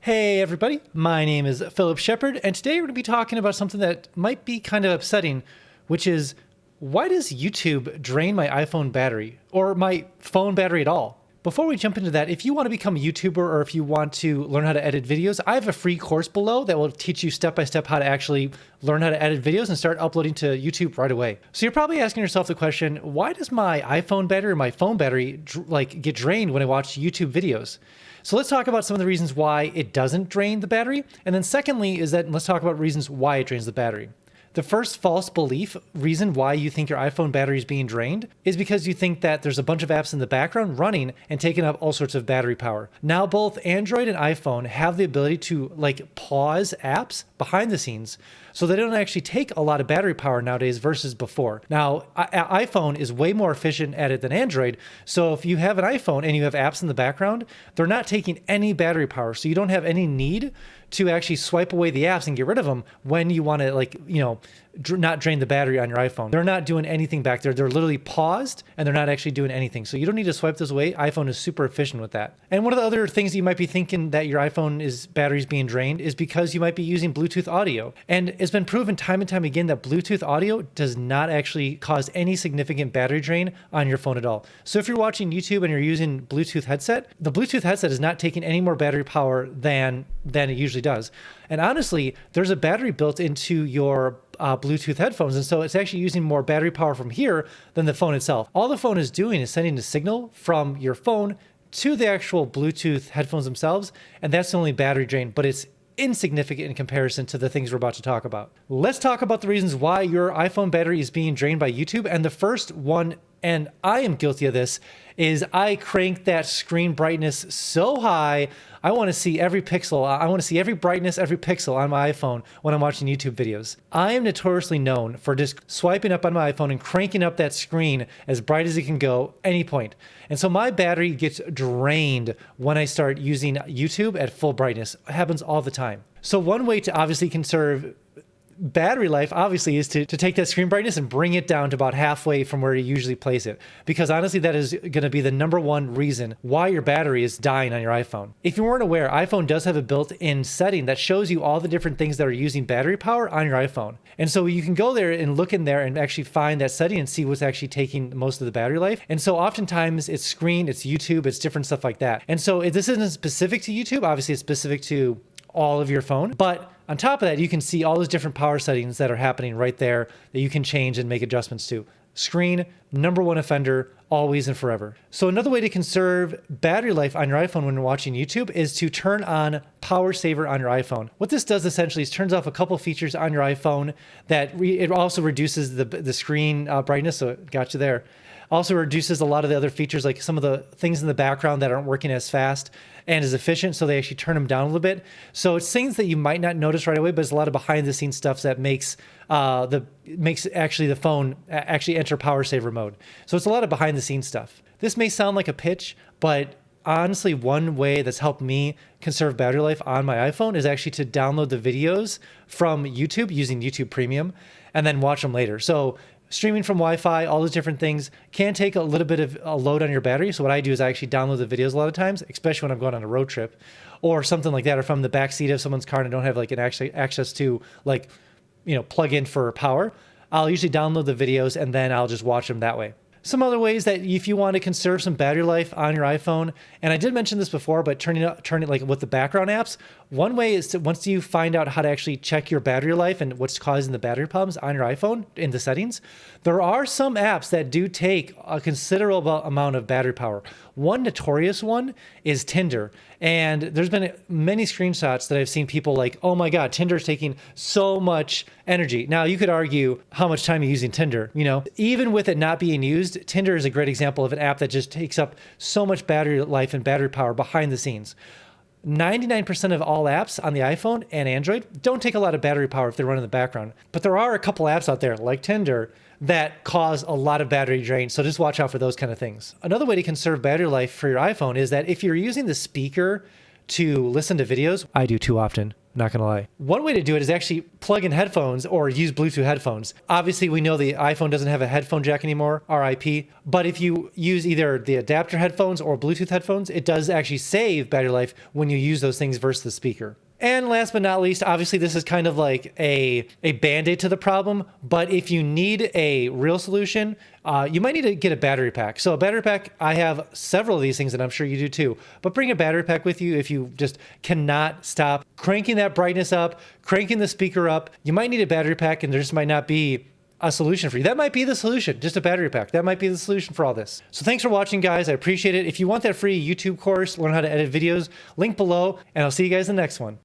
Hey everybody, my name is Philip Shepard, and today we're going to be talking about something that might be kind of upsetting, which is why does YouTube drain my iPhone battery or my phone battery at all? Before we jump into that, if you want to become a YouTuber or if you want to learn how to edit videos, I have a free course below that will teach you step-by-step how to actually learn how to edit videos and start uploading to YouTube right away. So you're probably asking yourself the question, why does my iPhone battery or my phone battery get drained when I watch YouTube videos? So let's talk about some of the reasons why it doesn't drain the battery. And then secondly let's talk about reasons why it drains the battery. The first false belief reason why you think your iPhone battery is being drained is because you think that there's a bunch of apps in the background running and taking up all sorts of battery power. Now, both Android and iPhone have the ability to pause apps behind the scenes, so they don't actually take a lot of battery power nowadays versus before. Now, iPhone is way more efficient at it than Android. So if you have an iPhone and you have apps in the background, they're not taking any battery power. So you don't have any need to actually swipe away the apps and get rid of them when you want to not drain the battery on your iPhone. They're not doing anything back there. They're literally paused and they're not actually doing anything. So you don't need to swipe those away. iPhone is super efficient with that. And one of the other things you might be thinking that your iPhone battery is being drained is because you might be using Bluetooth audio. And it's been proven time and time again that Bluetooth audio does not actually cause any significant battery drain on your phone at all. So if you're watching YouTube and you're using Bluetooth headset, the Bluetooth headset is not taking any more battery power than it usually does. And honestly, there's a battery built into your Bluetooth headphones, and so it's actually using more battery power from here than the phone itself. All the phone is doing is sending a signal from your phone to the actual Bluetooth headphones themselves, and that's the only battery drain, but it's insignificant in comparison to the things we're about to talk about. Let's talk about the reasons why your iPhone battery is being drained by YouTube, and the first one, and I am guilty of this, is I crank that screen brightness so high. I want to see every pixel. I want to see every brightness, every pixel on my iPhone when I'm watching YouTube videos. I am notoriously known for just swiping up on my iPhone and cranking up that screen as bright as it can go any point. And so my battery gets drained when I start using YouTube at full brightness. It happens all the time. So one way to obviously conserve battery life obviously is to take that screen brightness and bring it down to about halfway from where you usually place it, because honestly that is going to be the number one reason why your battery is dying on your iPhone. If you weren't aware, iPhone does have a built-in setting that shows you all the different things that are using battery power on your iPhone, and so you can go there and look in there and actually find that setting and see what's actually taking most of the battery life. And so oftentimes it's screen, it's YouTube, it's different stuff like that. And so this isn't specific to YouTube, obviously it's specific to all of your phone, but on top of that, you can see all those different power settings that are happening right there that you can change and make adjustments to. Screen, number one offender, always and forever. So another way to conserve battery life on your iPhone when you're watching YouTube is to turn on Power Saver on your iPhone. What this does essentially is turns off a couple features on your iPhone that it also reduces the screen brightness, so it got you there. Also reduces a lot of the other features, like some of the things in the background that aren't working as fast and as efficient, so they actually turn them down a little bit. So it's things that you might not notice right away, but it's a lot of behind the scenes stuff that makes the phone actually enter Power Saver mode. So it's a lot of behind the scenes stuff. This may sound like a pitch, but honestly, one way that's helped me conserve battery life on my iPhone is actually to download the videos from YouTube using YouTube Premium and then watch them later. So streaming from Wi-Fi, all those different things can take a little bit of a load on your battery. So what I do is I actually download the videos a lot of times, especially when I'm going on a road trip or something like that, or from the back seat of someone's car and I don't have access to plug in for power. I'll usually download the videos and then I'll just watch them that way. Some other ways that if you want to conserve some battery life on your iPhone, and I did mention this before, but turn it like with the background apps, one way is to, once you find out how to actually check your battery life and what's causing the battery problems on your iPhone in the settings, there are some apps that do take a considerable amount of battery power. One notorious one is Tinder. And there's been many screenshots that I've seen people like, oh my God, Tinder's taking so much energy. Now you could argue how much time you're using Tinder, even with it not being used, Tinder is a great example of an app that just takes up so much battery life and battery power behind the scenes. 99% of all apps on the iPhone and Android don't take a lot of battery power if they run in the background. But there are a couple apps out there like Tinder that cause a lot of battery drain. So just watch out for those kind of things. Another way to conserve battery life for your iPhone is that if you're using the speaker to listen to videos. I do too often. Not gonna lie. One way to do it is actually plug in headphones or use Bluetooth headphones. Obviously, we know the iPhone doesn't have a headphone jack anymore, RIP. But if you use either the adapter headphones or Bluetooth headphones, it does actually save battery life when you use those things versus the speaker. And last but not least, obviously this is kind of like a band-aid to the problem, but if you need a real solution, you might need to get a battery pack. So a battery pack, I have several of these things and I'm sure you do too, but bring a battery pack with you if you just cannot stop cranking that brightness up, cranking the speaker up. You might need a battery pack and there just might not be a solution for you. That might be the solution, just a battery pack. That might be the solution for all this. So thanks for watching, guys. I appreciate it. If you want that free YouTube course, learn how to edit videos, link below, and I'll see you guys in the next one.